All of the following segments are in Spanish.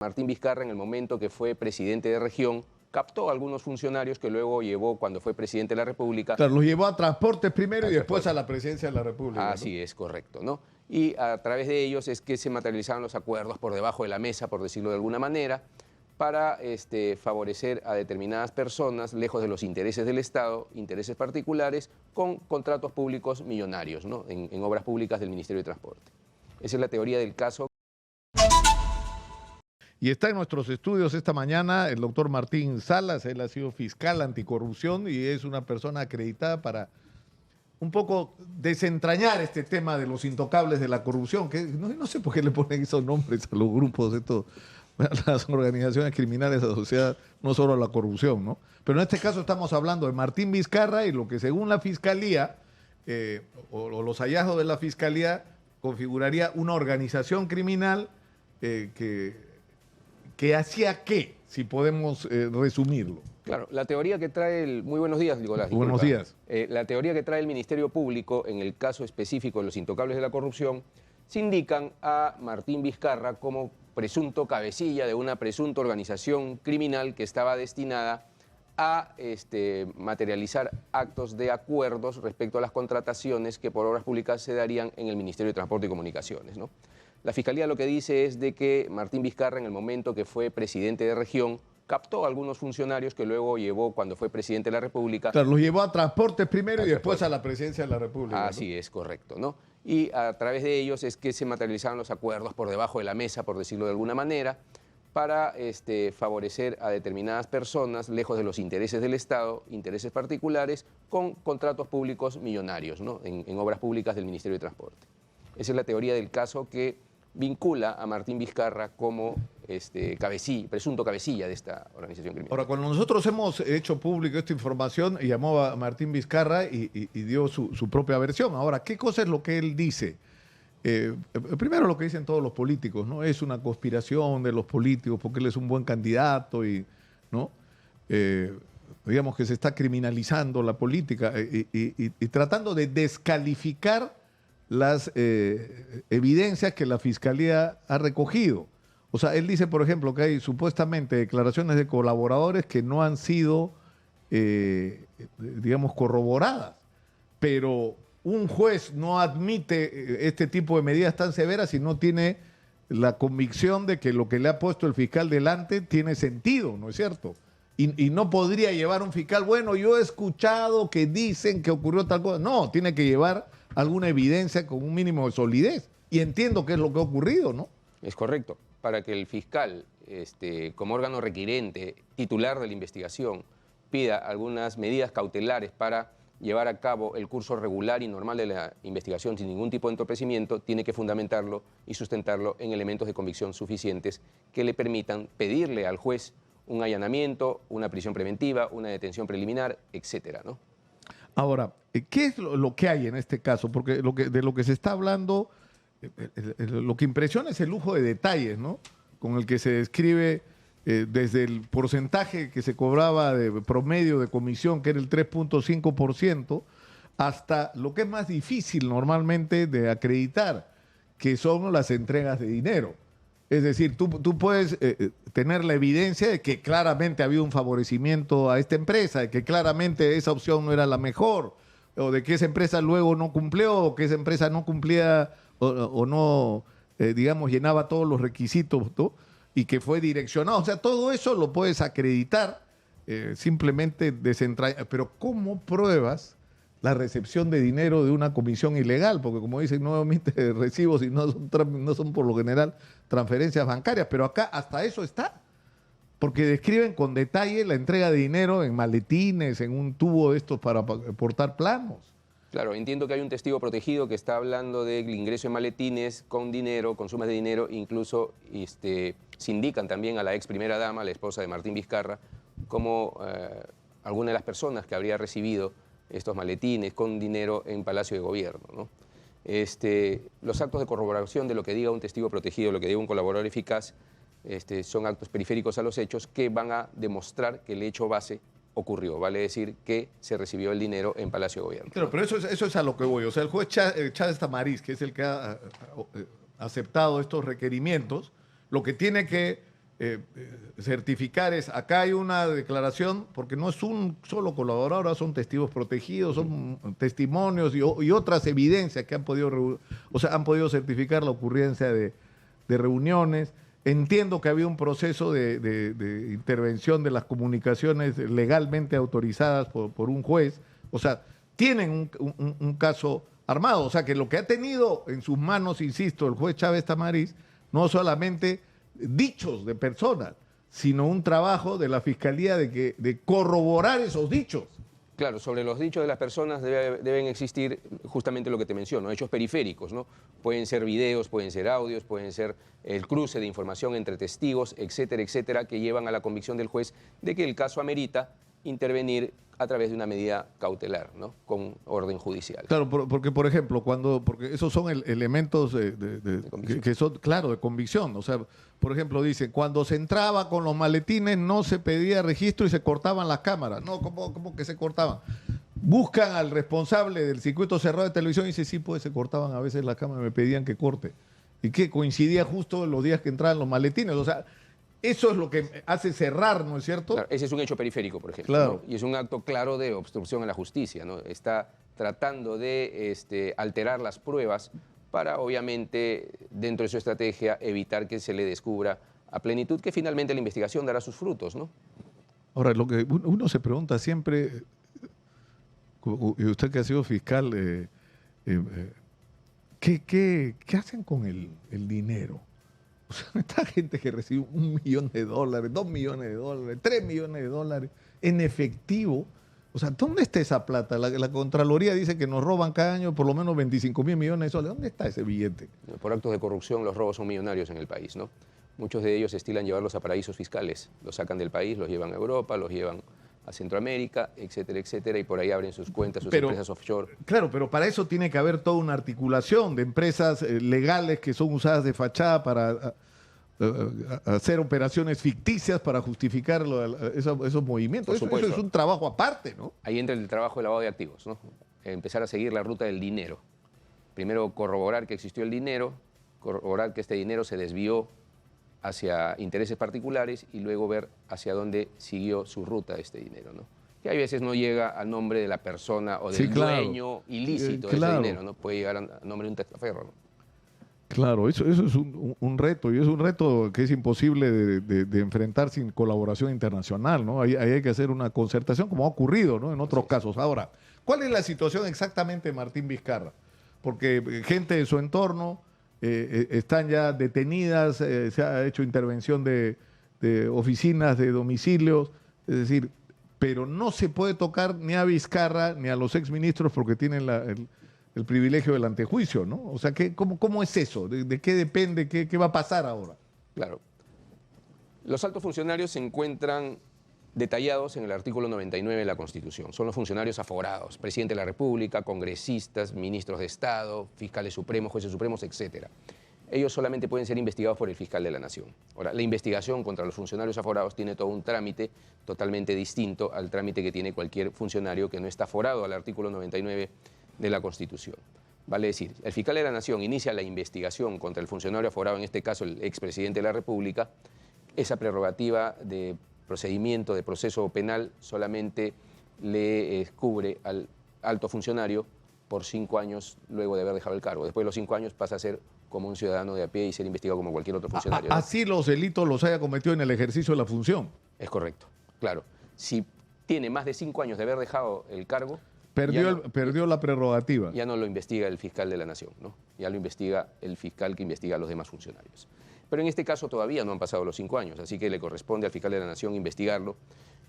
Martín Vizcarra, en el momento que fue presidente de región, captó a algunos funcionarios que luego llevó, cuando fue presidente de la República... Claro, los llevó a transportes primero y después a la presidencia de la República. Así es, correcto, ¿no? Y a través de ellos es que se materializaron los acuerdos por debajo de la mesa, por decirlo de alguna manera, para favorecer a determinadas personas, lejos de los intereses del Estado, intereses particulares, con contratos públicos millonarios, ¿no? En obras públicas del Ministerio de Transporte. Esa es la teoría del caso. Y está en nuestros estudios esta mañana el doctor Martín Salas. Él ha sido fiscal anticorrupción y es una persona acreditada para un poco desentrañar este tema de los intocables de la corrupción, que no sé por qué le ponen esos nombres a los grupos, a las organizaciones criminales asociadas no solo a la corrupción, ¿no? Pero en este caso estamos hablando de Martín Vizcarra y lo que según la Fiscalía, o los hallazgos de la Fiscalía, configuraría una organización criminal que hacía qué, si podemos resumirlo. Claro, la teoría que trae el... Muy buenos días, Nicolás. Buenos días. La teoría que trae el Ministerio Público, en el caso específico de los intocables de la corrupción, se indican a Martín Vizcarra como presunto cabecilla de una presunta organización criminal que estaba destinada a materializar actos de acuerdos respecto a las contrataciones que por obras públicas se darían en el Ministerio de Transporte y Comunicaciones, ¿no? La Fiscalía lo que dice es de que Martín Vizcarra, en el momento que fue presidente de región, captó a algunos funcionarios que luego llevó, cuando fue presidente de la República... Claro, los llevó a transportes primero y después a la presidencia de la República. Así es, correcto, ¿no? Y a través de ellos es que se materializaron los acuerdos por debajo de la mesa, por decirlo de alguna manera, para favorecer a determinadas personas, lejos de los intereses del Estado, intereses particulares, con contratos públicos millonarios, ¿no? En obras públicas del Ministerio de Transporte. Esa es la teoría del caso que vincula a Martín Vizcarra como presunto cabecilla de esta organización criminal. Ahora, cuando nosotros hemos hecho público esta información, llamó a Martín Vizcarra y dio su propia versión. Ahora, ¿qué cosa es lo que él dice? Primero lo que dicen todos los políticos, ¿no? Es una conspiración de los políticos porque él es un buen candidato y, ¿no? Digamos que se está criminalizando la política y tratando de descalificar las evidencias que la Fiscalía ha recogido. O sea, él dice, por ejemplo, que hay supuestamente declaraciones de colaboradores que no han sido, digamos, corroboradas. Pero un juez no admite este tipo de medidas tan severas si no tiene la convicción de que lo que le ha puesto el fiscal delante tiene sentido, ¿no es cierto? Y no podría llevar un fiscal, bueno, yo he escuchado que dicen que ocurrió tal cosa. No, tiene que llevar alguna evidencia con un mínimo de solidez. Y entiendo qué es lo que ha ocurrido, ¿no? Es correcto. Para que el fiscal, como órgano requirente, titular de la investigación, pida algunas medidas cautelares para llevar a cabo el curso regular y normal de la investigación sin ningún tipo de entorpecimiento, tiene que fundamentarlo y sustentarlo en elementos de convicción suficientes que le permitan pedirle al juez un allanamiento, una prisión preventiva, una detención preliminar, etcétera, ¿no? Ahora, ¿qué es lo que hay en este caso? Porque de lo que se está hablando, lo que impresiona es el lujo de detalles, ¿no? Con el que se describe desde el porcentaje que se cobraba de promedio de comisión, que era el 3.5%, hasta lo que es más difícil normalmente de acreditar, que son las entregas de dinero. Es decir, tú puedes tener la evidencia de que claramente ha habido un favorecimiento a esta empresa, de que claramente esa opción no era la mejor, o de que esa empresa luego no cumplió, o que esa empresa no cumplía o no, digamos, llenaba todos los requisitos, ¿no? Y que fue direccionado. O sea, todo eso lo puedes acreditar simplemente desentrañar. Pero ¿cómo pruebas la recepción de dinero de una comisión ilegal? Porque como dicen, no emite recibos y no son por lo general transferencias bancarias. Pero acá hasta eso está. Porque describen con detalle la entrega de dinero en maletines, en un tubo de estos para portar planos. Claro, entiendo que hay un testigo protegido que está hablando del ingreso en maletines con dinero, con sumas de dinero, incluso se indican también a la ex primera dama, la esposa de Martín Vizcarra, como alguna de las personas que habría recibido estos maletines con dinero en Palacio de Gobierno, ¿no? Los actos de corroboración de lo que diga un testigo protegido, lo que diga un colaborador eficaz, son actos periféricos a los hechos que van a demostrar que el hecho base ocurrió, vale decir que se recibió el dinero en Palacio de Gobierno. Claro, pero eso es a lo que voy. O sea, el juez Chávez Tamariz, que es el que ha aceptado estos requerimientos, lo que tiene que certificar es, acá hay una declaración, porque no es un solo colaborador, ahora son testigos protegidos, son testimonios y otras evidencias que han podido, han podido certificar la ocurrencia de reuniones. Entiendo que había un proceso de intervención de las comunicaciones legalmente autorizadas por un juez. O sea, tienen un caso armado. O sea, que lo que ha tenido en sus manos, insisto, el juez Chávez Tamariz, no solamente dichos de personas, sino un trabajo de la Fiscalía de corroborar esos dichos. Claro, sobre los dichos de las personas deben existir justamente lo que te menciono, hechos periféricos, ¿no? Pueden ser videos, pueden ser audios, pueden ser el cruce de información entre testigos, etcétera, etcétera, que llevan a la convicción del juez de que el caso amerita intervenir a través de una medida cautelar, ¿no? Con orden judicial. Claro, porque por ejemplo, porque esos son elementos que son, claro, de convicción. O sea, por ejemplo, dice, cuando se entraba con los maletines no se pedía registro y se cortaban las cámaras. No, ¿cómo que se cortaban? Buscan al responsable del circuito cerrado de televisión y dice, sí, pues se cortaban a veces las cámaras, me pedían que corte. Y que coincidía justo en los días que entraban los maletines. O sea, eso es lo que hace cerrar, ¿no es cierto? Claro, ese es un hecho periférico, por ejemplo. Claro. ¿No? Y es un acto claro de obstrucción a la justicia, ¿no? Está tratando de alterar las pruebas para, obviamente, dentro de su estrategia, evitar que se le descubra a plenitud, que finalmente la investigación dará sus frutos, ¿no? Ahora, lo que uno se pregunta siempre, y usted que ha sido fiscal, ¿qué hacen con el dinero? O sea, esta gente que recibe $1 millón, $2 millones, $3 millones en efectivo. O sea, ¿dónde está esa plata? La Contraloría dice que nos roban cada año por lo menos 25.000 millones de soles. ¿Dónde está ese billete? Por actos de corrupción, los robos son millonarios en el país, ¿no? Muchos de ellos estilan llevarlos a paraísos fiscales. Los sacan del país, los llevan a Europa, los llevan a Centroamérica, etcétera, etcétera, y por ahí abren sus cuentas, sus empresas offshore. Claro, pero para eso tiene que haber toda una articulación de empresas legales que son usadas de fachada para hacer operaciones ficticias para justificar esos movimientos. Eso es un trabajo aparte, ¿no? Ahí entra el trabajo de lavado de activos, ¿no? Empezar a seguir la ruta del dinero. Primero corroborar que existió el dinero, corroborar que este dinero se desvió hacia intereses particulares y luego ver hacia dónde siguió su ruta este dinero, ¿no? Que hay veces no llega al nombre de la persona o del dueño ilícito de ese dinero, ¿no? Puede llegar a nombre de un testaferro, ¿no? Claro, eso es un reto, y es un reto que es imposible de enfrentar sin colaboración internacional, ¿no? Ahí hay que hacer una concertación, como ha ocurrido, ¿no? En otros casos. Ahora, ¿cuál es la situación exactamente de Martín Vizcarra? Porque gente de su entorno están ya detenidas, se ha hecho intervención de oficinas, de domicilios, es decir, pero no se puede tocar ni a Vizcarra ni a los exministros porque tienen el privilegio del antejuicio, ¿no? O sea, ¿cómo es eso? ¿De qué depende? ¿Qué va a pasar ahora? Claro. Los altos funcionarios se encuentran detallados en el artículo 99 de la Constitución. Son los funcionarios aforados, presidente de la República, congresistas, ministros de Estado, fiscales supremos, jueces supremos, etc. Ellos solamente pueden ser investigados por el fiscal de la Nación. Ahora, la investigación contra los funcionarios aforados tiene todo un trámite totalmente distinto al trámite que tiene cualquier funcionario que no está aforado al artículo 99 de la Constitución. Vale decir, el fiscal de la Nación inicia la investigación contra el funcionario aforado, en este caso el expresidente de la República. Esa prerrogativa de procedimiento, de proceso penal, solamente le cubre al alto funcionario por 5 años luego de haber dejado el cargo. Después de los 5 años pasa a ser como un ciudadano de a pie y ser investigado como cualquier otro funcionario, ¿no? Así los delitos los haya cometido en el ejercicio de la función. Es correcto, claro. Si tiene más de 5 años de haber dejado el cargo, perdió la prerrogativa. Ya no lo investiga el fiscal de la Nación, ¿no? Ya lo investiga el fiscal que investiga a los demás funcionarios. Pero en este caso todavía no han pasado los 5 años, así que le corresponde al fiscal de la Nación investigarlo.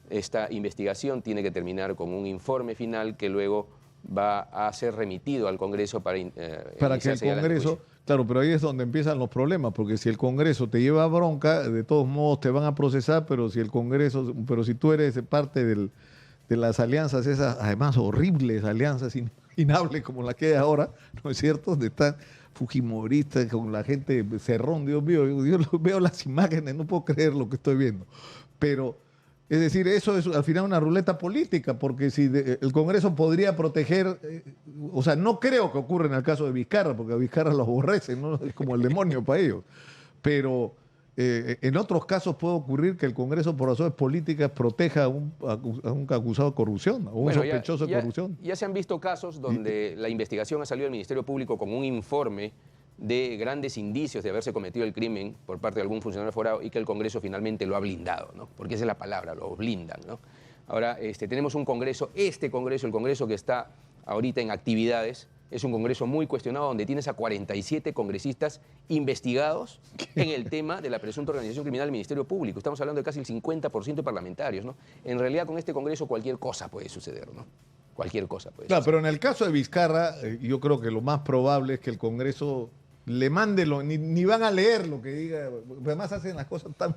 Esta investigación tiene que terminar con un informe final que luego va a ser remitido al Congreso para que el Congreso, claro, pero ahí es donde empiezan los problemas, porque si el Congreso te lleva bronca, de todos modos te van a procesar, pero si tú eres parte de las alianzas esas, además horribles alianzas inimaginables como la que hay ahora, ¿no es cierto? Donde están fujimoristas con la gente cerrón, Dios mío, yo veo las imágenes, no puedo creer lo que estoy viendo. Pero, es decir, eso es al final una ruleta política, porque si el Congreso podría proteger, o sea, no creo que ocurra en el caso de Vizcarra, porque a Vizcarra los aborrecen, ¿no? Es como el demonio para ellos. Pero En otros casos puede ocurrir que el Congreso, por razones políticas, proteja a un acusado de corrupción, a un Bueno, sospechoso de corrupción. ya se han visto casos donde la investigación ha salido del Ministerio Público con un informe de grandes indicios de haberse cometido el crimen por parte de algún funcionario forado y que el Congreso finalmente lo ha blindado, ¿no? Porque esa es la palabra, lo blindan, ¿no? Ahora, tenemos un Congreso, el Congreso que está ahorita en actividades, es un Congreso muy cuestionado donde tienes a 47 congresistas investigados en el tema de la presunta organización criminal del Ministerio Público. Estamos hablando de casi el 50% de parlamentarios, ¿no? En realidad, con este Congreso cualquier cosa puede suceder, ¿no? Cualquier cosa puede Claro, suceder. pero en el caso de Vizcarra, yo creo que lo más probable es que el Congreso le mande, ni van a leer lo que diga. Además hacen las cosas tan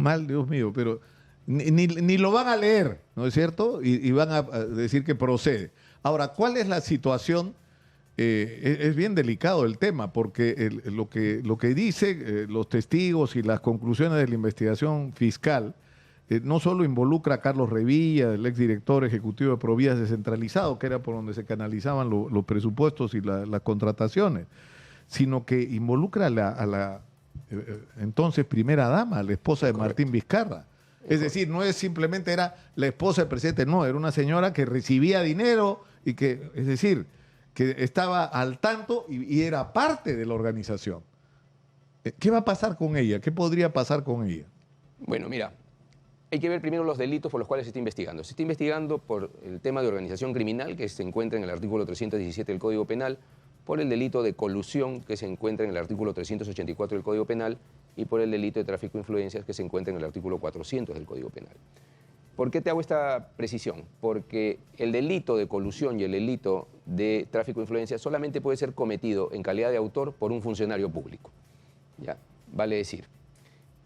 mal, Dios mío, pero ni lo van a leer, ¿no es cierto? Y van a decir que procede. Ahora, ¿cuál es la situación? Es bien delicado el tema, porque lo que dice los testigos y las conclusiones de la investigación fiscal no solo involucra a Carlos Revilla, el exdirector ejecutivo de Provías Descentralizado, que era por donde se canalizaban los presupuestos y las contrataciones, sino que involucra a la entonces primera dama, a la esposa de Correcto. Martín Vizcarra. Es decir, no es simplemente era la esposa del presidente, no, era una señora que recibía dinero y que, es decir, que estaba al tanto y era parte de la organización. ¿Qué va a pasar con ella? ¿Qué podría pasar con ella? Bueno, mira, hay que ver primero los delitos por los cuales se está investigando. Se está investigando por el tema de organización criminal, que se encuentra en el artículo 317 del Código Penal, por el delito de colusión, que se encuentra en el artículo 384 del Código Penal, y por el delito de tráfico de influencias, que se encuentra en el artículo 400 del Código Penal. ¿Por qué te hago esta precisión? Porque el delito de colusión y el delito de tráfico de influencias solamente puede ser cometido en calidad de autor por un funcionario público. ¿Ya? Vale decir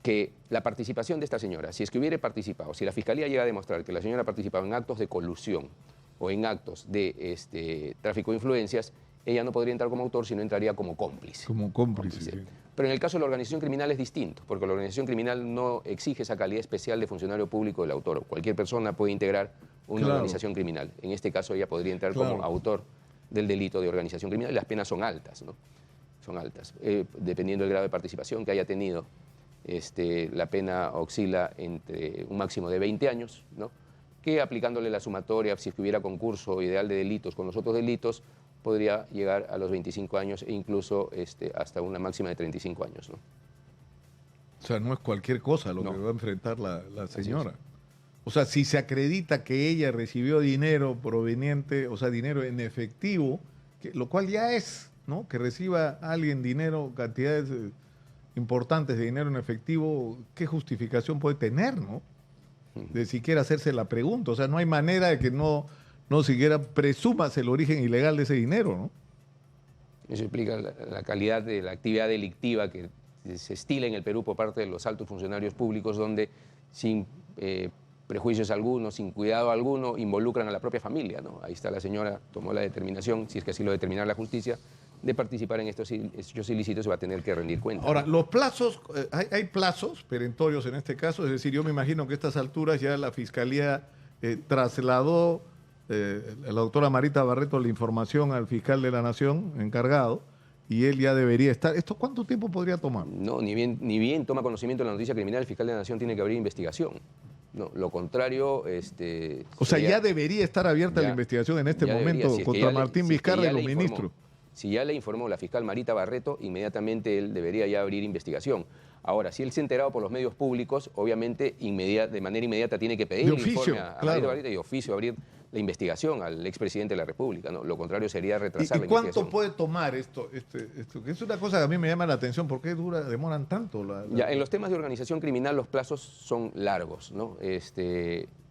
que la participación de esta señora, si es que hubiera participado, si la Fiscalía llega a demostrar que la señora ha participado en actos de colusión o en actos de tráfico de influencias, ella no podría entrar como autor, sino entraría como cómplice. Como cómplice. Sí. Pero en el caso de la organización criminal es distinto, porque la organización criminal no exige esa calidad especial de funcionario público del autor. Cualquier persona puede integrar una organización criminal. En este caso ella podría entrar como autor del delito de organización criminal y las penas son altas, ¿no? Son altas, dependiendo del grado de participación que haya tenido. La pena oscila entre un máximo de 20 años, ¿no? Que aplicándole la sumatoria, si es que hubiera concurso ideal de delitos con los otros delitos, podría llegar a los 25 años e incluso hasta una máxima de 35 años, ¿no? O sea, no es cualquier cosa lo que va a enfrentar la señora. O sea, si se acredita que ella recibió dinero proveniente, o sea, dinero en efectivo, lo cual ya es, ¿no? Que reciba alguien dinero, cantidades importantes de dinero en efectivo, ¿qué justificación puede tener, no? De siquiera hacerse la pregunta. O sea, no hay manera de que no siquiera presumas el origen ilegal de ese dinero, ¿no? Eso explica la calidad de la actividad delictiva que se estila en el Perú por parte de los altos funcionarios públicos, donde sin prejuicios algunos, sin cuidado alguno, involucran a la propia familia, ¿no? Ahí está la señora, tomó la determinación, si es que así lo determinara la justicia, de participar en estos hechos ilícitos, se va a tener que rendir cuenta. Ahora, los plazos, hay plazos perentorios en este caso, es decir, yo me imagino que a estas alturas ya la Fiscalía trasladó la doctora Marita Barreto la información al fiscal de la Nación encargado y él ya debería estar. ¿Esto cuánto tiempo podría tomar? No, ni bien toma conocimiento de la noticia criminal, el fiscal de la Nación tiene que abrir investigación. No, lo contrario, o sea, ya debería estar abierta la investigación en este momento contra Martín Vizcarra y los ministros. Si ya le informó la fiscal Marita Barreto, inmediatamente él debería ya abrir investigación. Ahora, si él se ha enterado por los medios públicos, obviamente de manera inmediata tiene que pedir el informe a Marita Barreto y de oficio abrir la investigación al expresidente de la República, ¿no? Lo contrario sería retrasar la investigación. ¿Y cuánto puede tomar esto? Que es una cosa que a mí me llama la atención. ¿Por qué demoran tanto? Ya, en los temas de organización criminal los plazos son largos, ¿no?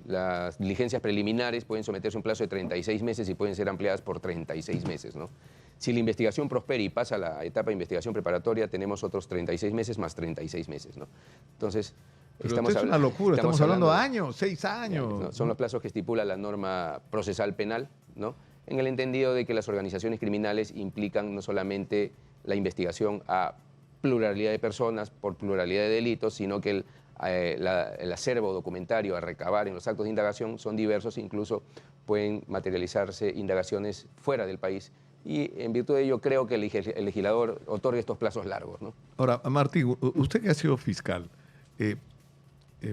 Las diligencias preliminares pueden someterse a un plazo de 36 meses y pueden ser ampliadas por 36 meses, ¿no? Si la investigación prospera y pasa a la etapa de investigación preparatoria, tenemos otros 36 meses más 36 meses, ¿no? Entonces, es una locura, estamos hablando de años, 6 años. ¿no? Son los plazos que estipula la norma procesal penal, ¿no? En el entendido de que las organizaciones criminales implican no solamente la investigación a pluralidad de personas por pluralidad de delitos, sino que el acervo documentario a recabar en los actos de indagación son diversos, incluso pueden materializarse indagaciones fuera del país y en virtud de ello creo que el legislador otorga estos plazos largos, ¿no? Ahora, Martín, usted que ha sido fiscal,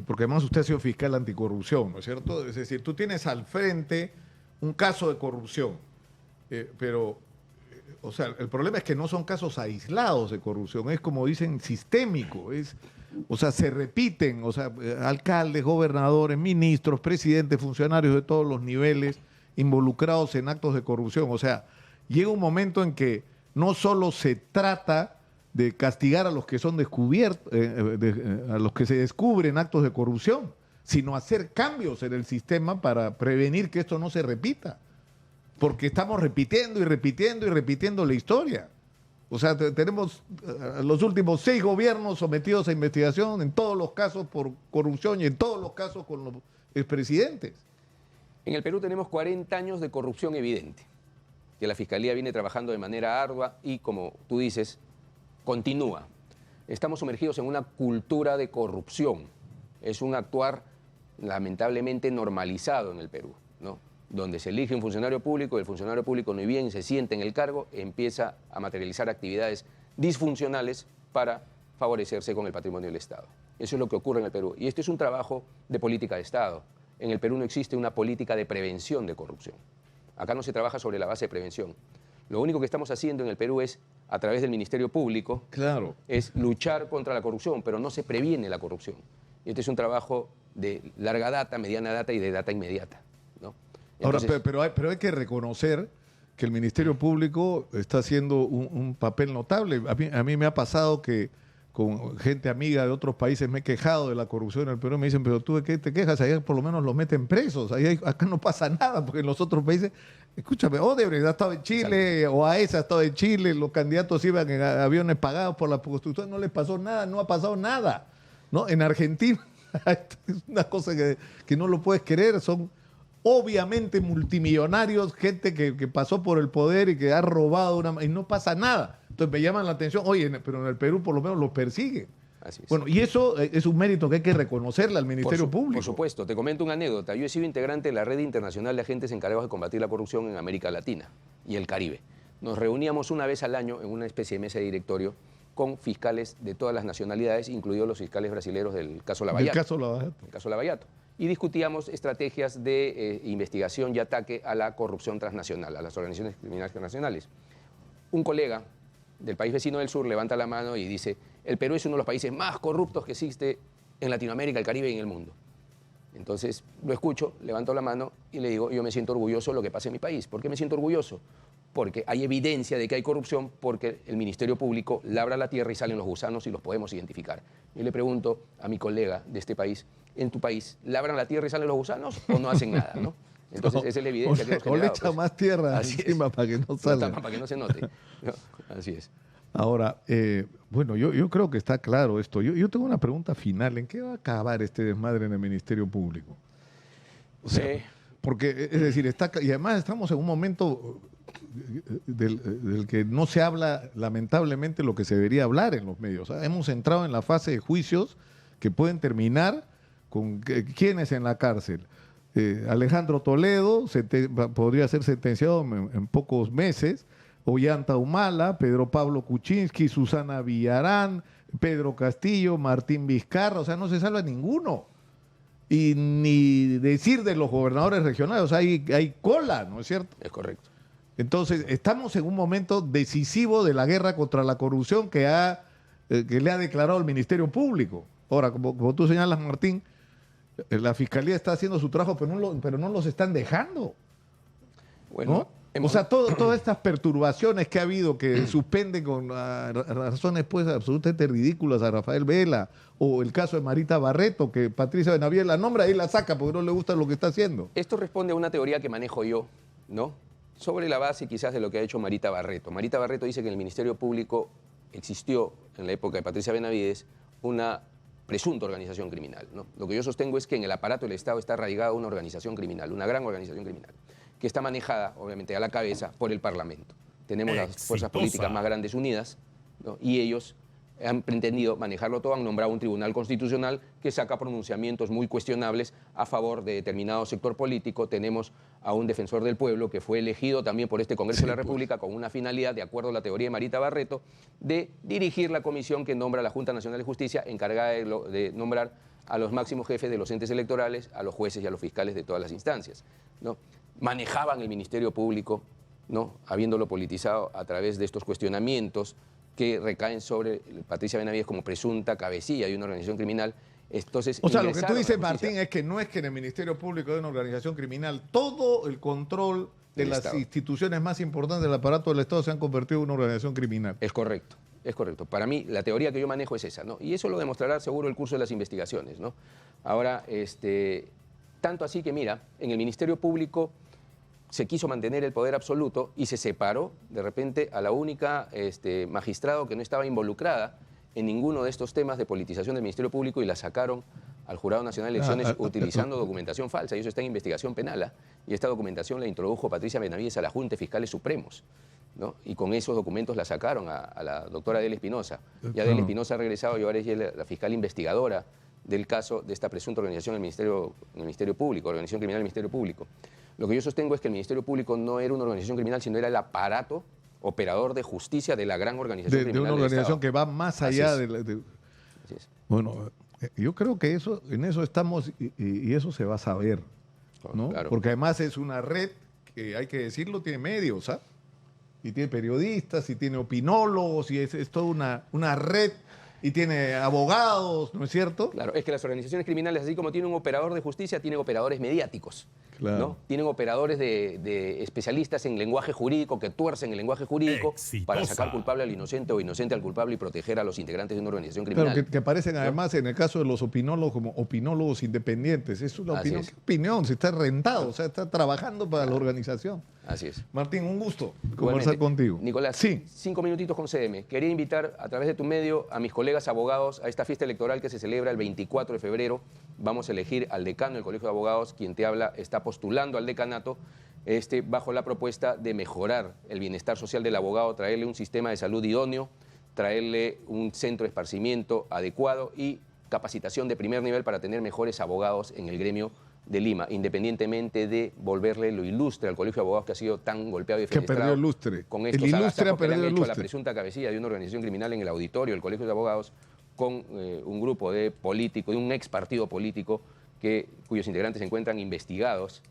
porque además usted ha sido fiscal anticorrupción, ¿no es cierto? Es decir, tú tienes al frente un caso de corrupción, pero, o sea, el problema es que no son casos aislados de corrupción, es como dicen sistémico, o sea, se repiten, o sea, alcaldes, gobernadores, ministros, presidentes, funcionarios de todos los niveles involucrados en actos de corrupción. O sea, llega un momento en que no solo se trata de castigar a los que son descubiertos, a los que se descubren actos de corrupción, sino hacer cambios en el sistema para prevenir que esto no se repita. Porque estamos repitiendo y repitiendo y repitiendo la historia. O sea, tenemos los últimos 6 gobiernos sometidos a investigación en todos los casos por corrupción y en todos los casos con los expresidentes. En el Perú tenemos 40 años de corrupción evidente, que la Fiscalía viene trabajando de manera ardua y, como tú dices, continúa. Estamos sumergidos en una cultura de corrupción. Es un actuar lamentablemente normalizado en el Perú, ¿no? Donde se elige un funcionario público, el funcionario público ni bien se siente en el cargo, empieza a materializar actividades disfuncionales para favorecerse con el patrimonio del Estado. Eso es lo que ocurre en el Perú. Y este es un trabajo de política de Estado. En el Perú no existe una política de prevención de corrupción. Acá no se trabaja sobre la base de prevención. Lo único que estamos haciendo en el Perú es, a través del Ministerio Público, claro, es luchar contra la corrupción, pero no se previene la corrupción. Y este es un trabajo de larga data, mediana data y de data inmediata, ¿no? Entonces, ahora, pero hay que reconocer que el Ministerio Público está haciendo un papel notable. A mí me ha pasado que con gente amiga de otros países me he quejado de la corrupción en el Perú. Me dicen, pero tú de qué te quejas, allá por lo menos los meten presos. Acá no pasa nada, porque en los otros países, escúchame, Odebrecht ha estado en Chile, OAS ha estado en Chile, los candidatos iban en aviones pagados por la construcción, no les pasó nada, no ha pasado nada, ¿no? En Argentina es una cosa que no lo puedes creer, son obviamente multimillonarios, gente que pasó por el poder y que ha robado y no pasa nada. Entonces me llaman la atención, oye, pero en el Perú por lo menos los persiguen. Así es. Bueno, y eso es un mérito que hay que reconocerle al Ministerio Público. Por supuesto, te comento una anécdota. Yo he sido integrante de la Red Internacional de Agentes encargados de combatir la corrupción en América Latina y el Caribe. Nos reuníamos una vez al año en una especie de mesa de directorio con fiscales de todas las nacionalidades, incluidos los fiscales brasileños del caso Lavallato. El caso Lavallato. Y discutíamos estrategias de investigación y ataque a la corrupción transnacional, a las organizaciones criminales transnacionales. Un colega del país vecino del sur levanta la mano y dice, el Perú es uno de los países más corruptos que existe en Latinoamérica, el Caribe y en el mundo. Entonces lo escucho, levanto la mano y le digo, yo me siento orgulloso de lo que pasa en mi país. ¿Por qué me siento orgulloso? Porque hay evidencia de que hay corrupción, porque el Ministerio Público labra la tierra y salen los gusanos y los podemos identificar. Yo le pregunto a mi colega de este país, ¿en tu país labran la tierra y salen los gusanos o no hacen nada, ¿no? Entonces esa es la evidencia que hemos generado. O le echa más tierra encima para que no salga. Para que no se note. No, así es. Ahora, bueno, yo creo que está claro esto. Yo tengo una pregunta final. ¿En qué va a acabar este desmadre en el Ministerio Público? O sea, porque, es decir, y además estamos en un momento del que no se habla, lamentablemente, lo que se debería hablar en los medios. O sea, hemos entrado en la fase de juicios que pueden terminar con quiénes en la cárcel. Alejandro Toledo podría ser sentenciado en pocos meses. Ollanta Humala, Pedro Pablo Kuczynski, Susana Villarán, Pedro Castillo, Martín Vizcarra, o sea, no se salva ninguno. Y ni decir de los gobernadores regionales, o sea, hay cola, ¿no es cierto? Es correcto. Entonces, estamos en un momento decisivo de la guerra contra la corrupción que le ha declarado el Ministerio Público. Ahora, como tú señalas, Martín, la Fiscalía está haciendo su trabajo, pero no los están dejando. Bueno, ¿no? O sea, todas estas perturbaciones que ha habido, que suspenden con razones pues absolutamente ridículas a Rafael Vela, o el caso de Marita Barreto, que Patricia Benavides la nombra y la saca porque no le gusta lo que está haciendo. Esto responde a una teoría que manejo yo, ¿no? Sobre la base quizás de lo que ha hecho Marita Barreto. Marita Barreto dice que en el Ministerio Público existió, en la época de Patricia Benavides, una presunta organización criminal, ¿no? Lo que yo sostengo es que en el aparato del Estado está arraigada una organización criminal, una gran organización criminal, que está manejada, obviamente, a la cabeza por el Parlamento. Tenemos las fuerzas políticas más grandes unidas, ¿no? Y ellos han pretendido manejarlo todo, han nombrado un tribunal constitucional que saca pronunciamientos muy cuestionables a favor de determinado sector político. Tenemos a un defensor del pueblo que fue elegido también por este Congreso de la República con una finalidad, de acuerdo a la teoría de Marita Barreto, de dirigir la comisión que nombra la Junta Nacional de Justicia, encargada de nombrar a los máximos jefes de los entes electorales, a los jueces y a los fiscales de todas las instancias, ¿no? Manejaban el Ministerio Público, ¿no?, habiéndolo politizado a través de estos cuestionamientos que recaen sobre Patricia Benavides como presunta cabecilla de una organización criminal. Entonces, o sea, lo que tú dices, Martín, es que no es que en el Ministerio Público de una organización criminal todo el control de las Estado. Instituciones más importantes del aparato del Estado se han convertido en una organización criminal. Es correcto, es correcto. Para mí, la teoría que yo manejo es esa, ¿no? Y eso lo demostrará seguro el curso de las investigaciones, ¿no? Ahora, tanto así que, mira, en el Ministerio Público se quiso mantener el poder absoluto y se separó de repente a la única magistrado que no estaba involucrada en ninguno de estos temas de politización del Ministerio Público y la sacaron al Jurado Nacional de Elecciones utilizando documentación falsa. Y eso está en investigación penal, ¿eh? Y esta documentación la introdujo Patricia Benavides a la Junta de Fiscales Supremos, ¿no? Y con esos documentos la sacaron a la doctora Adela Espinosa. Y Adela Espinosa ha regresado y ahora es la fiscal investigadora del caso de esta presunta organización en el Ministerio Público, organización criminal del Ministerio Público. Lo que yo sostengo es que el Ministerio Público no era una organización criminal, sino era el aparato operador de justicia de la gran organización criminal. De una organización que va más allá de... Así es. Bueno, yo creo que en eso estamos y eso se va a saber, ¿no? Claro. Porque además es una red que, hay que decirlo, tiene medios, ¿ah? Y tiene periodistas, y tiene opinólogos, y es toda una red, y tiene abogados, ¿no es cierto? Claro, es que las organizaciones criminales, así como tienen un operador de justicia, tienen operadores mediáticos. Claro. ¿No? Tienen operadores de especialistas en lenguaje jurídico que tuercen el lenguaje jurídico para sacar culpable al inocente o inocente al culpable y proteger a los integrantes de una organización criminal. Claro, que aparecen ¿no? además en el caso de los opinólogos como opinólogos independientes. Es una opinión. ¿Qué opinión? Se está rentado, o sea, está trabajando para la organización. Así es. Martín, un gusto conversar contigo. Nicolás, sí. 5 minutitos con CM. Quería invitar a través de tu medio a mis colegas abogados a esta fiesta electoral que se celebra el 24 de febrero. Vamos a elegir al decano del Colegio de Abogados. Quien te habla está postulando al decanato bajo la propuesta de mejorar el bienestar social del abogado, traerle un sistema de salud idóneo, traerle un centro de esparcimiento adecuado y capacitación de primer nivel para tener mejores abogados en el gremio de Lima, independientemente de volverle lo ilustre al Colegio de Abogados que ha sido tan golpeado y defenestrado. Que perdió el lustre. Con estos el ilustre ha que le han perdido el hecho a lustre. la presunta cabecilla de una organización criminal en el auditorio del Colegio de Abogados con un grupo de políticos, de un ex partido político cuyos integrantes se encuentran investigados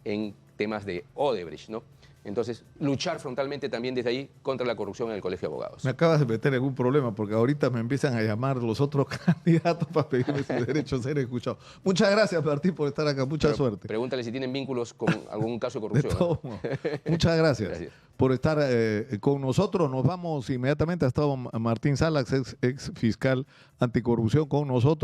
en temas de Odebrecht, ¿no? Entonces, luchar frontalmente también desde ahí contra la corrupción en el Colegio de Abogados. Me acabas de meter en un problema porque ahorita me empiezan a llamar los otros candidatos para pedirme su derecho a ser escuchado. Muchas gracias, Martín, por estar acá. Mucha suerte. Pregúntale si tienen vínculos con algún caso de corrupción. De todo modo. Muchas gracias por estar con nosotros. Nos vamos inmediatamente. Ha estado Martín Salas, ex fiscal anticorrupción, con nosotros.